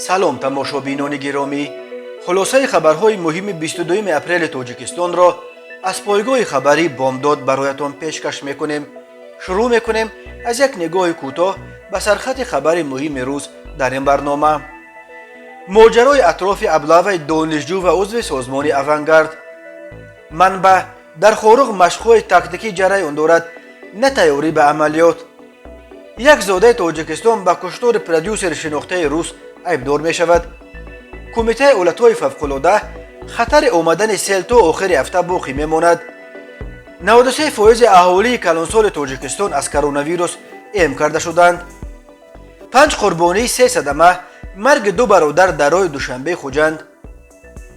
салом тамошобинони гиромӣ, хулосаи хабарҳои муҳими 22 апрели тоҷикистонро аз пойгоҳи хабари бомдод бароятон пешкаш мекунем. шурӯъ мекунем аз як нигоҳи кӯтоҳ ба сархати хабари муҳими рӯз дар ин барнома. моҷарои атрофи аблаваи донишҷӯ ва узви созмони авангард. манбаъ: дар хоруғ машқҳои тактикӣ ҷараён дорад, на тайёрӣ ба амалиёт. як зодаи тоҷикистон ба куштори продюсери шинохтаи рус айбдор мешавад. кумитаи ҳолатҳои фавқулода хатари омадани сел то охири ҳафта боқӣ мемонад. 93% аҳолии калонсоли тоҷикистон аз коронавирус эм карда шуданд. 5 қурбонии 3 садама марги 2 бародар дар роҳи душанбеи хуҷанд.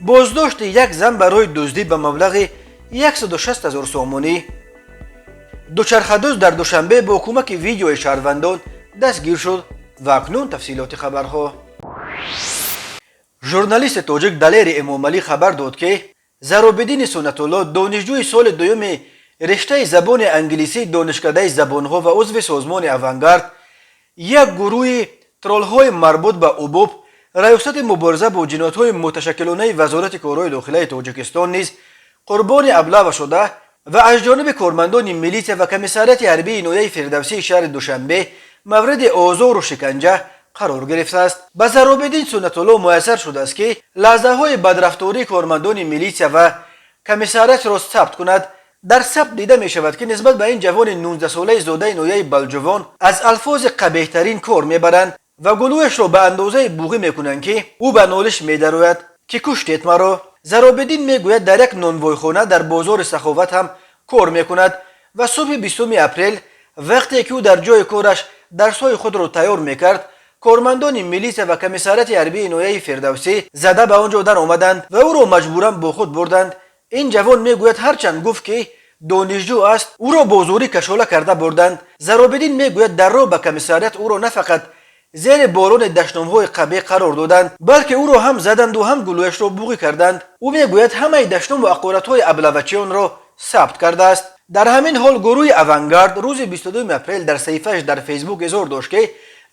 боздошти як зан барои дуздӣ ба маблағи 160 000 сомонӣ. дучархадӯз дар душанбе бо кӯмаки видеои шаҳрвандон дастгир шуд. ва акнун тафсилоти хабарҳо. журналисти тоҷик Далери Эмомалӣ хабар дод ки Заробиддини Суннатулло, донишҷӯи соли дуюми риштаи забони англисии донишкадаи забонҳо ва узви созмони авангард, як гурӯҳи троллҳои марбут ба ӯбоб, раёсати мубориза бо ҷиноятҳои муташаккилонаи Вазорати корҳои дохилаи Тоҷикистон низ қурбони аблава шуда ва аз ҷониби кормандони милитсия ва комиссарияти ҳарбии ноҳияи Фирдавсии шаҳри Душанбе мавриди озору шиканҷа қарор гирифтааст. ба Заробиддин Суннатулло муяссар шудааст ки лаҳзаҳои бадрафтории кормандони милитсия ва комиссариятро сабт кунад. дар сабт дида мешавад ки нисбат ба ин ҷавони 19-солаи зодаи ноҳияи балҷувон аз алфози қабеҳтарин кор мебаранд ва гулӯяшро ба андозаи буғӣ мекунанд ки ӯ ба нолиш медарояд ки куштед маро. Заробиддин мегӯяд дар як нонвойхона дар бозори Саховат ҳам кор мекунад ва субҳи 20 апрел вақте ки ӯ дар ҷои кораш дарсҳои худро тайёр мекард, кормандони милитсия ва комиссарияти ҳарбии ноҳияи Фирдавсӣ зада ба он ҷо дар омаданд ва ӯро маҷбуран бо худ бурданд. ин ҷавон мегӯяд ҳарчанд гуфт ки донишҷӯ аст, ӯро бо зӯрӣ кашола карда бурданд. Заробиддин мегӯяд дар роҳ ба комиссарият ӯро на фақат зери борони даштномҳои қабеҳ қарор доданд, балки ӯро ҳам заданду ҳам гулӯяшро буғӣ карданд. ӯ мегӯяд ҳамаи даштному ақоратҳои аблавачиёнро сабт кардааст. дар ҳамин ҳол гурӯҳи авангард рӯзи 22 апрел дар саҳифааш дар фейсбук изҳор дошт ки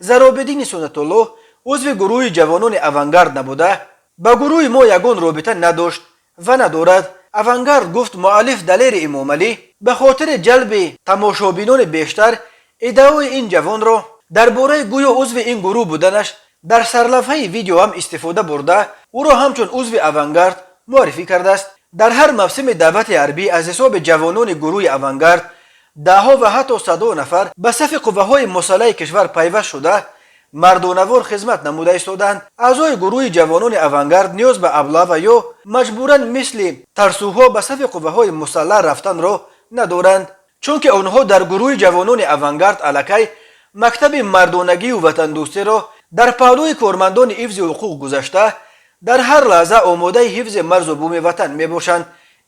Заробиддини Суннатулло узви гурӯҳи ҷавонони авангард набуда, ба гурӯҳи мо ягон робита надошт ва надорад. авангард гуфт муаллиф Далери Эмомалӣ ба хотири ҷалби тамошобинони бештар иддаои ин ҷавонро дар бораи гӯё узви ин гурӯҳ буданаш дар сарлавҳаи видео ҳам истифода бурда, ӯро ҳамчун узви авангард муаррифӣ кардааст. дар ҳар мавсими даъвати ҳарбӣ аз ҳисоби ҷавонони гурӯҳи авангард даҳҳо ва ҳатто садҳо нафар ба сафи қувваҳои мусаллаҳи кишвар пайваст шуда мардонавор хизмат намуда истоданд. аъзои гурӯҳи ҷавонони авангард ниёз ба аблава ё маҷбуран мисли тарсуҳо ба сафи қувваҳои мусаллаҳ рафтанро надоранд, чунки онҳо дар гурӯҳи ҷавонони авангард аллакай мактаби мардонагию ватандӯстиро дар паҳлӯи кормандони ҳифзи ҳуқуқ гузашта дар ҳар лаҳза омодаи ҳифзи марзу буми ватан мебошанд,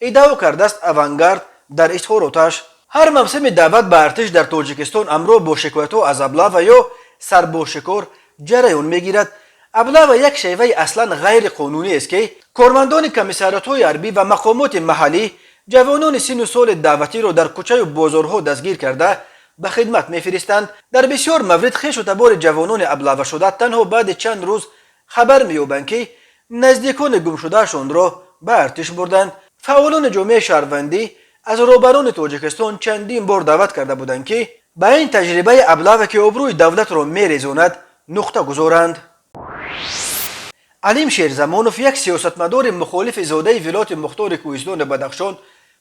иддао кардааст авангард дар изҳороташ. ҳар мавсими даъват ба артиш дар Тоҷикистон ҳамроҳ бо шикоятҳо аз аблава ё сарбошикор ҷараён мегирад. аблава як шайваи аслан ғайриқонунӣ аст ки кормандони комиссариятҳои ҳарбӣ ва мақомоти маҳаллӣ ҷавонони сину соли даъватиро дар кӯчаю бозорҳо дастгир карда ба хидмат мефиристанд. дар бисёр маврид хешу табори ҷавонони аблавашуда танҳо баъди чанд рӯз хабар меёбанд ки наздикони гумшудаашонро ба артиш бурданд. фаъолони ҷомеаи шаҳрвандӣ аз роҳбарони Тоҷикистон чандин бор даъват карда буданд ки ба ин таҷрибаи аблава ки обрӯи давлатро мерезонад нуқта гузоранд. Алим Шерзамонов, як сиёсатмадори мухолифи зодаи вилояти Мухтори Кӯҳистони Бадахшон,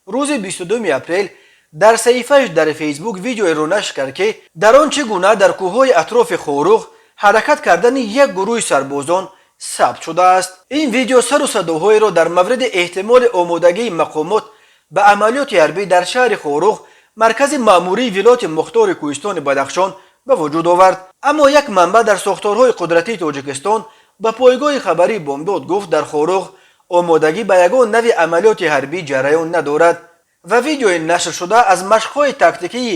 рӯзи 22 апрел дар саҳифааш дар фейсбук видеоеро нашр кард ки дар он чӣ гуна дар кӯҳҳои атрофи Хоруғ ҳаракат кардани як гурӯҳи сарбозон сабт шудааст. ин видео сару садоҳоеро дар мавриди эҳтимоли омодагии мақомот ба амалиёти ҳарбӣ дар шаҳри Хоруғ, маркази маъмурии вилояти Мухтори Кӯҳистони Бадахшон ба вуҷуд овард. аммо як манбаъ дар сохторҳои қудратии Тоҷикистон ба пойгоҳи хабарии бомдод гуфт дар Хоруғ омодагӣ ба ягон нави амалиёти ҳарбӣ ҷараён надорад ва видеои нашр шуда аз машқҳои тактикии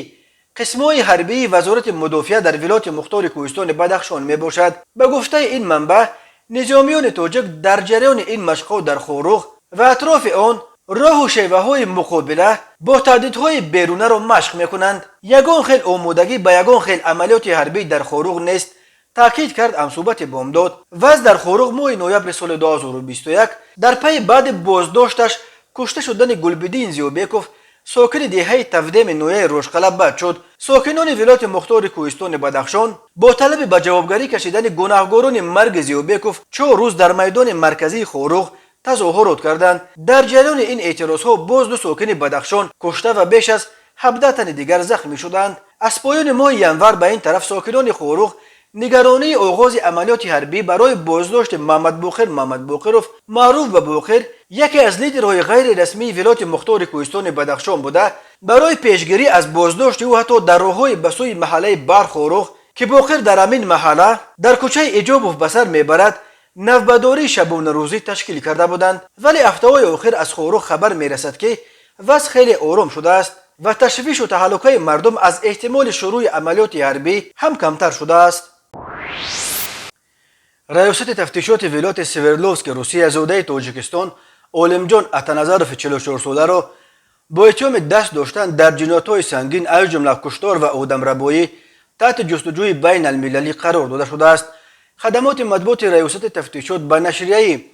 қисмҳои ҳарбии Вазорати мудофиа дар вилояти Мухтори Кӯҳистони Бадахшон мебошад. ба гуфтаи ин манбаъ, низомиёни тоҷик дар ҷараёни ин машқҳо дар Хоруғ ва атрофи он роҳу шеваҳои муқобила бо таҳдидҳои берунаро машқ мекунанд. ягон хел омодагӣ ба ягон хел амалиёти ҳарбӣ дар Хоруғ нест, تاکید کرد امصوبت بامداد وز در خورق ماه نوامبر سال 2021 در پی بعد بازداشتش کشته شدن گلبدین زیوبیکوف ساکن دهه 17 نویه روشقلب شد. ساکنان ولایت مختار کوهستان بدخشان با طلب به جوابگری کشیدن گناهکاران مرگ زیوبیکوف 4 روز در میدان مرکزی خورق تظاهرات کردند. در جریان این اعتراضها باز 2 ساکن بدخشان کشته و بیش از 17 تن دیگر زخمی شدند. از پایان ماه ینور به این طرف ساکنان خورق نگرانی آغاز عملیات حربی برای بازداشت محمد باقرов معروف به باقر، یکی از لیدرهای غیر رسمی ولایت مختار کوهستان بدخشان بوده، برای پیشگیری از بازداشت او حتی در راههای به سوی محله برخورق که باقر در همین محله در کوچه اجابوف به سر میبرد نوبداری شبانه روزی تشکیل کرده بودند. ولی هفته‌های آخر از خورق خبر میرسد که وضع خیلی آرام شده است و تشویش و تهلکه مردم از احتمال شروع عملیات حربی هم کمتر شده است. ریاست تفتیشات ولایت سوردلوفسک روسیه زاده تاجیکستان عالمجان اتنظرف 44 ساله را با اتهام دست داشتن در جنایت‌های سنگین از جمله کشتار و آدمربایی تحت جستجوی بین المللی قرار داده شده است. خدمات مطبوعات ریاست تفتیشات به نشریه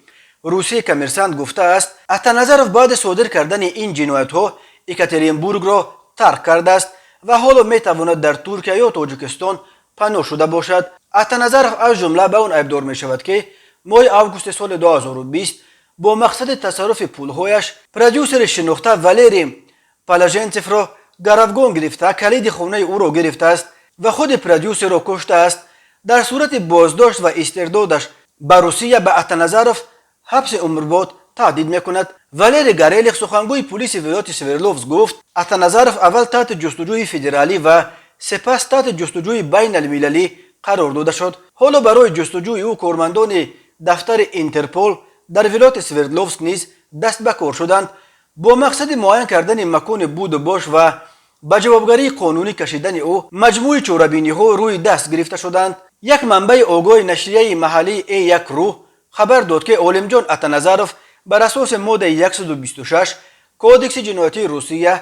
روسیه کمرسانت گفته است اتنظرف بعد صادر کردن این جنایت‌ها یکاترینبورگ را ترک کرده است و حالا میتواند در ترکیه یا تاجیکستان پناه شده باشد. اتنظرف از جمله به آن ابدار می شود که ماه آگوست سال 2020 با مقصد تصرف پولهایش پرودیوسر شناخته والری پلاژنتسف را گروگان گرفته، کلید خانه او را گرفته است و خود پرودیوسر را کشته است. در صورت بازداشت و استردادش به روسیه به اتنظرف حبس عمرباد تهدید میکند. والری گاریلیخ سخنگوی پلیس ولایت سوردلوفسک گفت اتنظرف اول تحت جستجوی فدرالی و سپس تحت جستجوی بین المللی قرار داده شد. حالا برای جستجوی او کارمندان دفتر اینترپول در ولایت سوردلوفسک نیز دست به کار شدند با مقصد معاین کردن مکان بود و باش و به جوابگری قانونی کشیدن او. مجموعه چوربینی ها روی دست گرفته شدند. یک منبع آگاه نشریه محلی یک رو خبر داد که عالمجان اتنظرف بر اساس ماده 126 کودکس جنایتی روسیه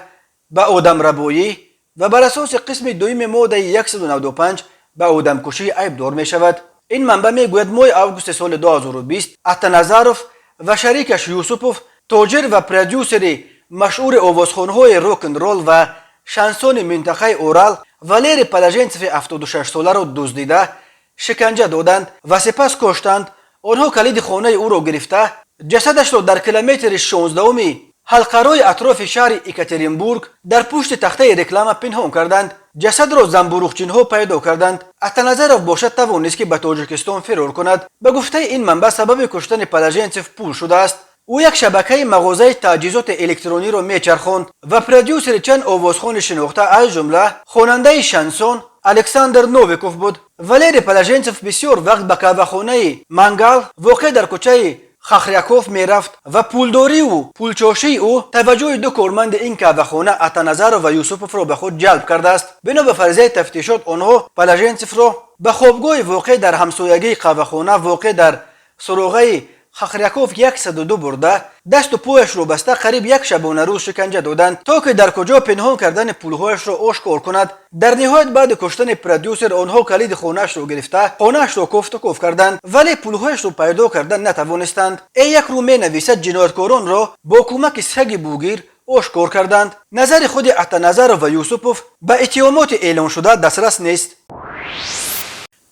به آدمربایی و بر اساس قسم دوم ماده 195 به آدمکشی عیبدار می شود. این منبع می گوید ماه آگوست سال 2020 اتنظرف و شریکش یوسوپوف تاجر و پرودیوسر مشهور آوازخوان‌های راکن رول و شانسون منطقه اورال والری پلاژنتسف 76 ساله را دزدیده شکنجه دادند و سپس کشتند. آنها کلید خانه او را گرفته جسدش را در کیلومتر 16 حلقه‌های اطراف شهر یکاترینبورگ در پشت تخته رکلام پنهان کردند. جسد را زنبوروخچین‌ها پیدا کردند. اتنظرف باشد توانست که به تاجیکستان فرار کند. به گفته این منبع سبب کشتن پلاژنتسف پول شده است. او یک شبکه مغازه تجهیزات الکترونی را میچرخاند و پرودیوسر چند آوازخوان شناخته از جمله خواننده شانسون الکساندر نوویکوف بود. والری پلاژنتسف بسیار وقت به قهوه‌خانه منگال واقع در کوچه خاخریاکوف میرفت و پولداری و پولچاشی او توجه 2 کارمند این قهوه‌خانه اتنظرف و یوسوپوف را به خود جلب کرده است. بنا به فرضیه تفتیشات آنها پلاژنتسف را به خوابگاه واقع در همسایگی قهوه‌خانه واقع در سراغه خاخریاکوف 102 برده دست و پایش را بسته قریب یک شبانه روز شکنجه دادند تا که در کجا پنهان کردن پولهایش را آشکار کند. در نهایت بعد کشتن پرودیوسر آنها کلید خانه‌اش را گرفته خانه‌اش را کوفت و کوف کردند ولی پولهایش را پیدا کردن نتوانستند. یک رو می نویسد جنایتکاران را با کمک سگ بوگیر آشکار کردند. نظر خود اتنظرف و یوسوپوف به اتهامات اعلام شده دسترس نیست.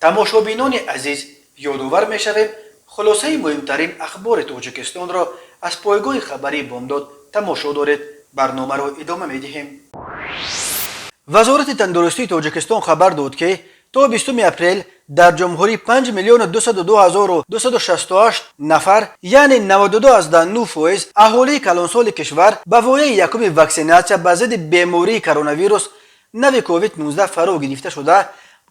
تماشابینان عزیز یادآور می‌شویم خلاصه مهمترین اخبار تاجیکستان را از پایگاه خبری بامداد تماشا دارید. برنامه را ادامه می‌دهیم. وزارت تندرستی تاجیکستان خبر داد که تا 20 اپریل در جمهوری 5,202,268 نفر یعنی 92.9% اهالی کلانسال کشور به واسطه یکم واکسیناسیون به ضد بیماری کرونا ویروس نو کووید 19 فرا گرفته شده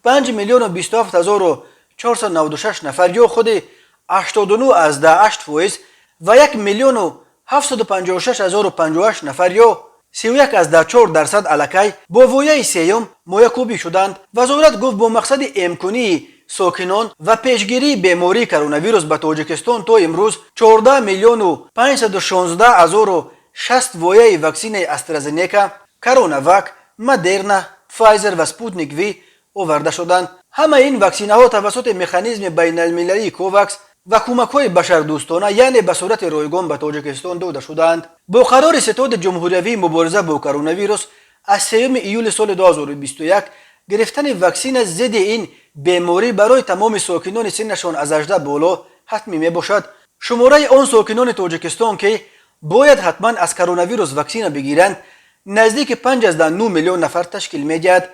5,027,496 نفر یا خود 89.8% و 1,756,058 نفر یا 31.4% الکی با وایه سیوم مایکوبی شدند. وزارت گفت با مقصد امکانی ساکنان و پیشگیری بیماری کرونا ویروس به تاجیکستان تا امروز 14,516,060 وایه واکسین استرازنیکا، کروناواک، مدرنا، فایزر و سپوتنیک وی آورده شدند. همه این واکسینه ها توسط مکانیزم بین المللی کوواکس و کمک های بشردوستانه یعنی به صورت رایگان به تاجیکستان داده شدند. با قرار ستاد جمهوری مبارزه با کرونا ویروس از 3 ایول سال 2021 گرفتن واکسن ضد این بیماری برای تمام ساکنان سنشان از 18 بالا حتمی می باشد. شماره آن ساکنان تاجیکستان که باید حتما از کرونا ویروس واکسن بگیرند نزدیک 5.9 میلیون نفر تشکیل می‌دهد.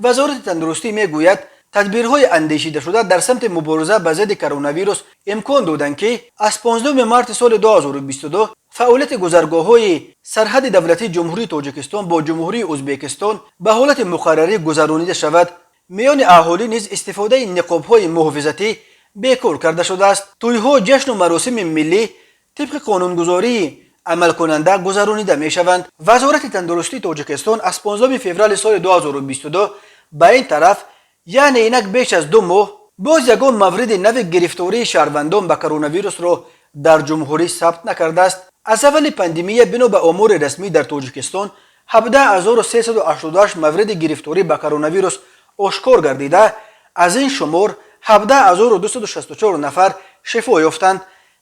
وزارت تندرستی میگوید تدبیرهای اندیشیده شده در سمت مبارزه با ضد کرونا ویروس امکان دادند که از 15 مارس سال 2022 فعالیت گذرگاه‌های سرحد دولتی جمهوری تاجیکستان با جمهوری ازبکستان به حالت مقرری گذرانیده شود. میان اهالی نیز استفاده نقاب‌های محافظتی بیکار کرده شده است. توی‌ها، جشن و مراسم ملی طبق قانونگذاری عمل کننده گذرانیده می شوند. وزارت تندرستی تاجیکستان از 15 فوریه سال 2022 به این طرف یعنی اینک بیش از 2 ماه باز یگان مورد نو گرفتاری شهروندان به کرونا ویروس را در جمهوری ثبت نکرده است. از اول پاندمی بنا به آمار رسمی در تاجیکستان 17388 مورد گرفتاری به کرونا ویروس آشکار گردیده، از این شمار 17264 نفر شفا یافتند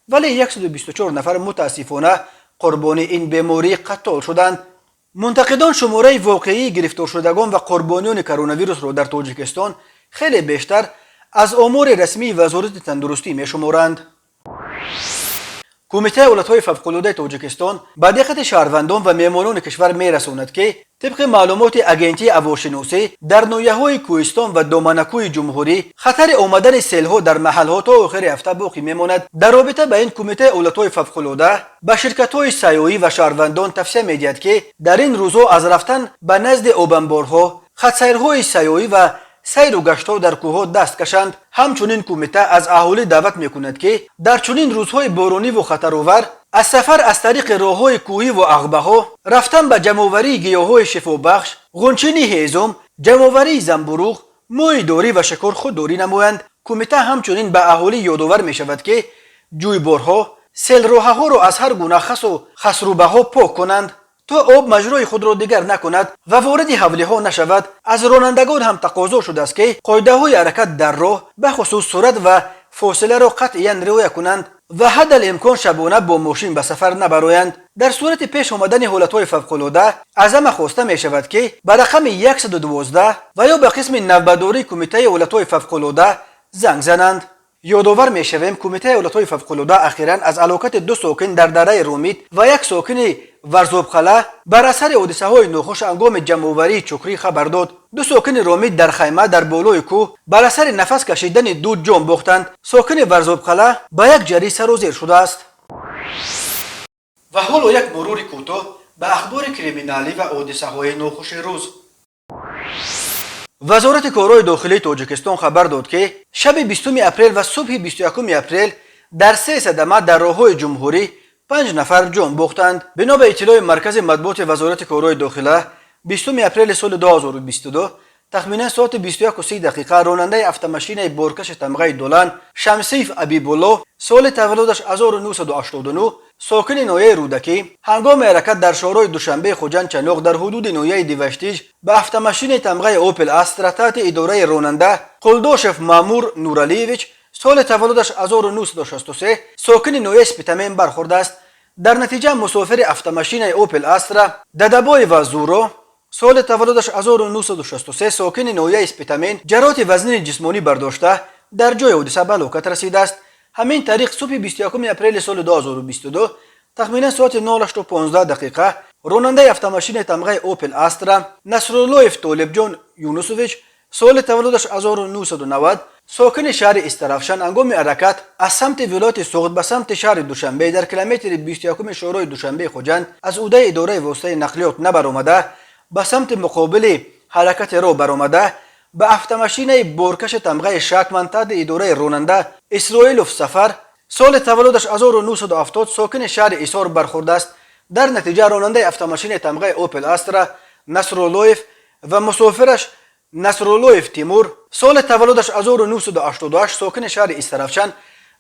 ولی 124 نفر متاسفانه قربانی این بیماری قتل شدند. منتقدان شماره واقعی گرفتار شدگان و قربانیان کرونا ویروس را در تاجیکستان خیلی بیشتر از آمار رسمی وزارت تندرستی می شمارند. کمیته حالتهای فوق‌العاده تاجیکستان به دقت شهروندان و مهمانان کشور می رساند که طبق معلومات اگنتی هواشناسی در ناحیه‌های کوهستان و دامنه‌کوی جمهوری خطر آمدن سیل‌ها در محل‌ها تا آخر هفته باقی می‌ماند. در رابطه با این کمیته حالتهای فوق‌العاده به شرکت‌های سیاحی و شهروندان توصیه می‌دهد که در این روزها از رفتن به نزد آبانبارها، خطسیرهای سیاحی و سیر و گشت‌ها در کوه‌ها دست کشند. همچنین کمیته از اهالی دعوت می‌کند که در چنین روزهای بارانی و خطرآور از سفر از طریق راه‌های کوهی و عقبه‌ها، رفتن به جمع‌آوری گیاهای شفابخش، غنچینی هیزم، جمع‌آوری زنبوروغ، ماهی‌داری و شکار خودداری نمایند. کمیته همچنین به اهالی یادآور می‌شود که جویبارها، سیل‌راه‌ها را از هر گونه خس و خسروبه‌ها پاک کنند تا آب مجرای خود را دیگر نکند و وارد حوله نشود. از رانندگان هم تقاضا شده است که قاعده‌های حرکت در راه به خصوص سرعت و فاصله را قطعاً رعایت کنند و حد الامکان شبانه با ماشین به سفر نبرایند. در صورت پیش آمدن حالت‌های فوق‌العاده از همه خواسته می شود که به رقم 112 و یا به قسم نوبتداری کمیته حالت‌های فوق‌العاده زنگ زنند. یادآور می شویم کمیته حالت‌های فوق‌العاده اخیراً از هلاکت 2 ساکن در دره رومید و 1 ساکن ورزابقلعه بر اثر حادثه‌های ناخوش هنگام جمع‌آوری چکری خبر داد. 2 ساکن رومید در خیمه در بالای کوه بر اثر نفس کشیدن دود جان باختند. ساکن ورزابقلعه به 1 جری سر و زیر شده است. و حالا یک مرور کوتاه به اخبار کریمینالی و حادثه‌های ناخوش روز. وزارت کارهای داخلی تاجیکستان خبر داد که شب 20 اپریل و صبح 21 اپریل در 3 صدمه در راه‌های جمهوری 5 نفر جان باختند. بنا به اطلاع مرکز مطبوعات وزارت کارهای داخلی 20 اپریل سال 2022 تخمینا ساعت 21:30 راننده افت-ماشین بارکش تمغه دولان شمسیف ابیبالله سال تولدش 1989 ساکن ناحیه رودکی هنگام حرکت در شهرهای دوشنبه خوجند چناق در حدود ناحیه دیوشتیج به افت-ماشین تمغه اوپل استرا تحت اداره راننده قلدوشف مامور نورالیویچ سال تولدش 1963 ساکن ناحیه اسپیتامین برخورده است. در نتیجه مسافر افت-ماشین اوپل استرا ددبای و زورو سال تولدش 1963 ساکن ناحیه اسپیتامین جراحت وزن جسمانی برداشته در جای حادثه به هلاکت رسیده است. همین طریق صبح 21 اپریل سال 2022 تخمینا ساعت 08:15 راننده افت-ماشین تمغه اوپل استرا نصرالله طالب جان یونسوویچ سال تولدش 1990 ساکن شهر استرافشان هنگام حرکت از سمت ولایت سوغد به سمت شهر دوشنبه در کیلومتر 21 شهرهای دوشنبه خوجند از عهده اداره واسطه نقلیات نبرآمده به سمت مقابل حرکت را برآمده به افت-ماشین بارکش تمغه شکمن تحت اداره راننده اسرائیلوف سفر سال تولدش 1970 ساکن شهر ایسار برخورده است. در نتیجه راننده افت-ماشین تمغه اوپل استرا نصرالله و مسافرش نصرالله تیمور سال تولدش 1988 ساکن شهر استرافشان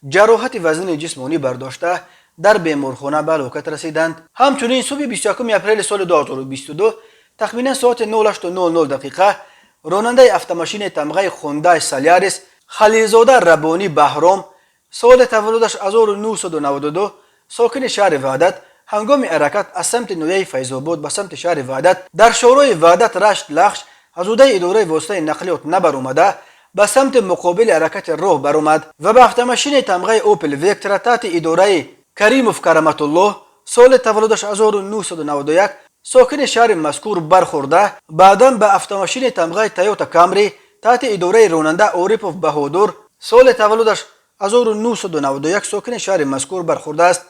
جراحت وزن جسمانی برداشته در بیمارخانه به هلاکت رسیدند. همچنین صبح 21 اپریل سال 2022 تخمینا ساعت 08:00 راننده автомашин тамغه خوندای سالیاریس خلیلزاده ربانی بهرام سال تولدش 1992 ساکن شهر وحدت هنگام حرکت از سمت نویه فیض‌آباد به سمت شهر وحدت در شورای وحدت رشت لخش از عهده اداره واسطه نقلیات نبر اومده به سمت مقابل حرکت راه برآمد و به автомашин تمغه اوپل ویکتور تحت اداره کریموف کرامت الله سال تولدش 1991 ساکن شهر مذکور برخورده بعداً به автомашин تمغه تویوتا کامری تحت اداره راننده عارفوف بهادر سال تولدش 1991 ساکن شهر مذکور برخورده است.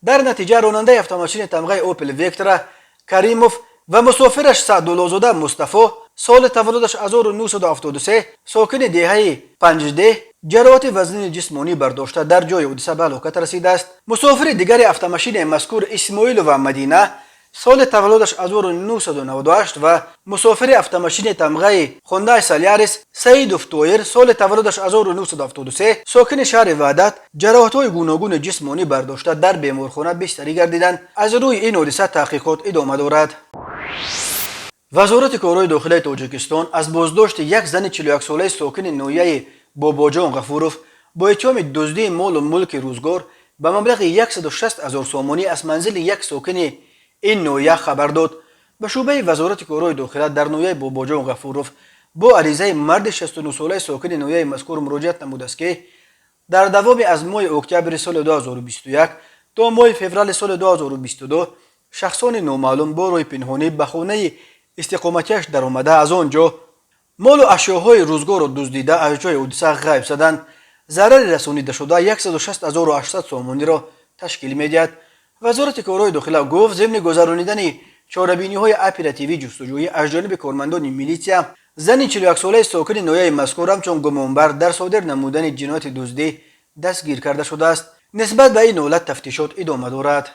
در نتیجه راننده автомашин تمغه اوپل ویکتور کریموف و مسافرش سعدالله‌زاده مصطفی سال تولدش 1973 ساکن دهه 15 جراحت وزن جسمانی برداشته در جای حادثه به هلاکت رسیده است. مسافر دیگر автомашин مذکور اسماعیل و مدینه سال تولدش 1998 و مسافر автомашин تمغه خوندای سالیاریس سعید افتویر سال تولدش 1973 ساکن شهر وحدت جراحت‌های گوناگون جسمانی برداشته در بیمارخانه بستری گردیدند. از روی این حادثه تحقیقات ادامه دارد. وزارت کارهای داخلی تاجیکستان از بازداشت یک زن 41 ساله ساکن ناحیه باباجان غفوروف با اتهام دزدی مال و ملک روزگار به مبلغ 160,000 سومانی از منزل یک ساکن این ناحیه خبر داد. به شعبه وزارت کارهای داخلی در ناحیه باباجان غفوروف با عریضه مرد 69 ساله ساکن ناحیه مذکور مراجعت نموده است که در دوام از ماه اکتبر سال 2021 تا ماه فوریه سال 2022 شخصان نامعلوم با روی پنهانی به خانه استقامتیش در آمده از آنجا مال و اشیاهای روزگار را دزدیده از جای حادثه غیب شدند. ضرر رسانیده شده 160,800 سومانی را تشکیل می‌دهد. وزارت کارهای داخلی گفت ضمن گذرانیدن چاره‌بینی‌های اپراتیوی جستجویی از جانب کارمندان میلیشیا زن 41 ساله ساکن ناحیه مذکور همچون گمانبر در صادر نمودن جنایت دزدی دستگیر کرده شده است. نسبت به این حالت تفتیشات ادامه دارد.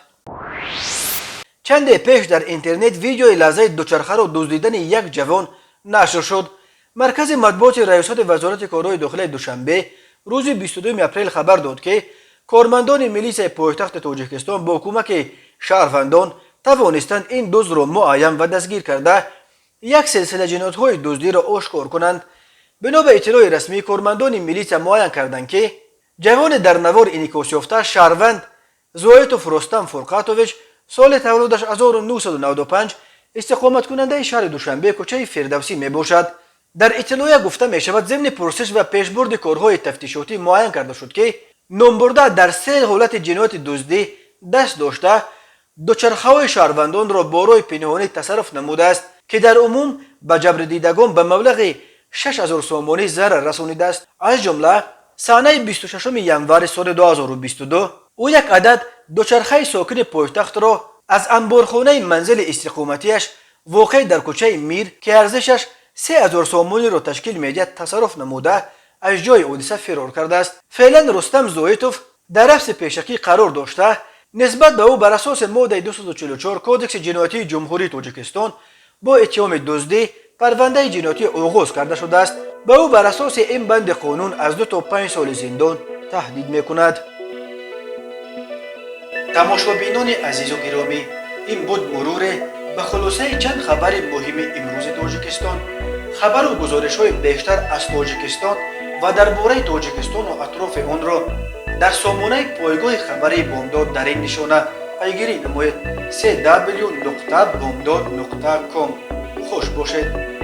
چند پیش در اینترنت ویدیوی لحظه دوچرخه را دزدیدن یک جوان نشر شد. مرکز مطبوعات ریاست وزارت کارهای داخلی دوشنبه روز 22 اپریل خبر داد که کارمندان میلیس پایتخت تاجیکستان با کمک شهروندان توانستند این دزد را معین و دستگیر کرده یک سلسله جنایت‌های دزدی را آشکار کنند. بنا به اطلاع رسمی کارمندان میلیس معین کردند که جوان در نوار انعکاس یافته شهروند زویتوف رستم فرقاتوویچ سال تولدش 1995 استقامت کننده شهر دوشنبه کوچه فردوسی می باشد. در اطلاع گفته می شود ضمن پرسش و پیشبرد کارهای تفتیشاتی معین کرده شد که نامبرده در 3 حالت جنایت دزدی دست داشته دوچرخه‌های شهروندان را با روی پنهانی تصرف نموده است که در عموم به جبر دیدگان به مبلغ 6,000 سومانی ضرر رسانیده است. از جمله سانه 26 ژانویه سال 2022 او یک عدد دوچرخه ساکن پایتخت را از انبارخانه منزل استقامتیش واقع در کوچه میر که ارزشش 3,000 سومانی را تشکیل می‌دهد تصرف نموده از جای حادثه فرار کرده است. فعلا رستم زویتوف در حبس پیشکی قرار داشته. نسبت به او بر اساس ماده 244 کودکس جنایتی جمهوری تاجیکستان با اتهام دزدی پرونده جنایتی آغاز کرده شده است. به او بر اساس این بند قانون از 2 تا 5 سال زندان تهدید می‌کند. تماشابینان عزیز و گرامی، این بود مرور به خلاصه چند خبر مهم امروز تاجیکستان. خبر و گزارش‌های بیشتر از تاجیکستان و درباره تاجیکستان و اطراف آن را در سامانه پایگاه خبری بامداد در این نشانه پیگیری نمایید: www.bomdad.com. خوش باشید.